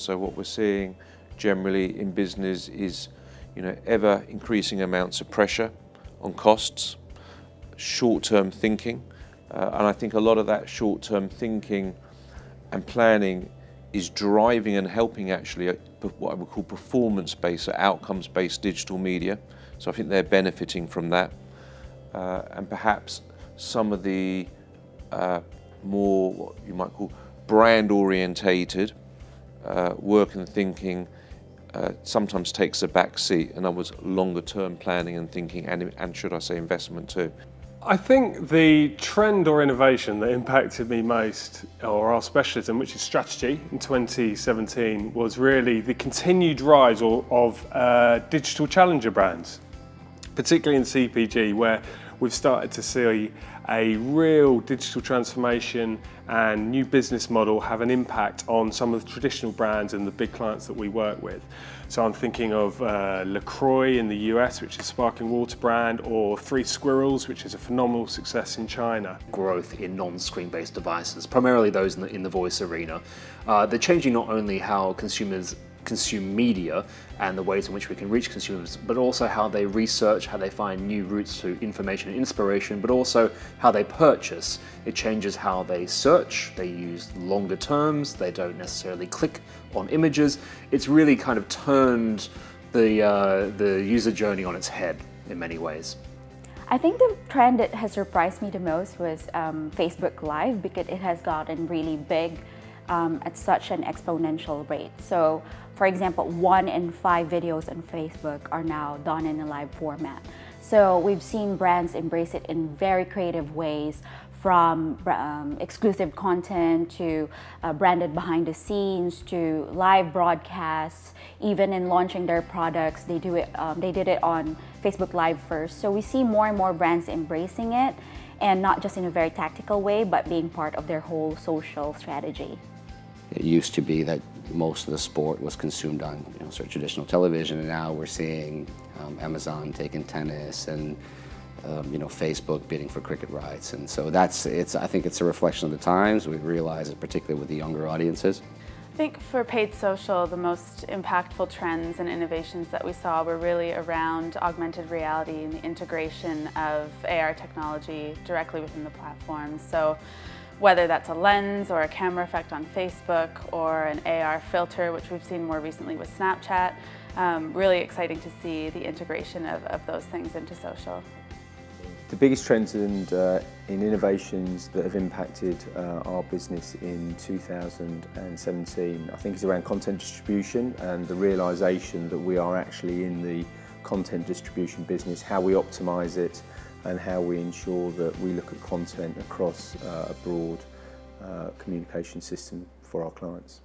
So what we're seeing generally in business is, ever increasing amounts of pressure on costs, short-term thinking, and I think a lot of that short-term thinking and planning is driving and helping actually what I would call performance-based or outcomes-based digital media. So I think they're benefiting from that, and perhaps some of the more what you might call brand-orientated work and thinking sometimes takes a back seat, and that was longer-term planning and thinking, and should I say investment too. I think the trend or innovation that impacted me most, or our specialism, which is strategy in 2017, was really the continued rise of digital challenger brands, particularly in CPG, where we've started to see a real digital transformation and new business model have an impact on some of the traditional brands and the big clients that we work with. So I'm thinking of LaCroix in the US, which is a sparkling water brand, or Three Squirrels, which is a phenomenal success in China. Growth in non-screen-based devices, primarily those in the voice arena. They're changing not only how consumers consume media and the ways in which we can reach consumers, but also how they research, how they find new routes to information and inspiration, but also how they purchase. It changes how they search, they use longer terms, they don't necessarily click on images. It's really kind of turned the user journey on its head in many ways. I think the trend that has surprised me the most was Facebook Live, because it has gotten really big at such an exponential rate. So, for example, 1 in 5 videos on Facebook are now done in a live format. So we've seen brands embrace it in very creative ways, from exclusive content to branded behind the scenes to live broadcasts. Even in launching their products, they did it on Facebook Live first. So we see more and more brands embracing it, and not just in a very tactical way, but being part of their whole social strategy. It used to be that most of the sport was consumed on sort of traditional television, and now we're seeing Amazon taking tennis and Facebook bidding for cricket rights, and so I think it's a reflection of the times. We realize it particularly with the younger audiences. I think for paid social, the most impactful trends and innovations that we saw were really around augmented reality and the integration of AR technology directly within the platform. So whether that's a lens or a camera effect on Facebook or an AR filter, which we've seen more recently with Snapchat, really exciting to see the integration of those things into social. The biggest trends and in innovations that have impacted our business in 2017, I think, is around content distribution and the realisation that we are actually in the content distribution business, how we optimise it and how we ensure that we look at content across a broad communication system for our clients.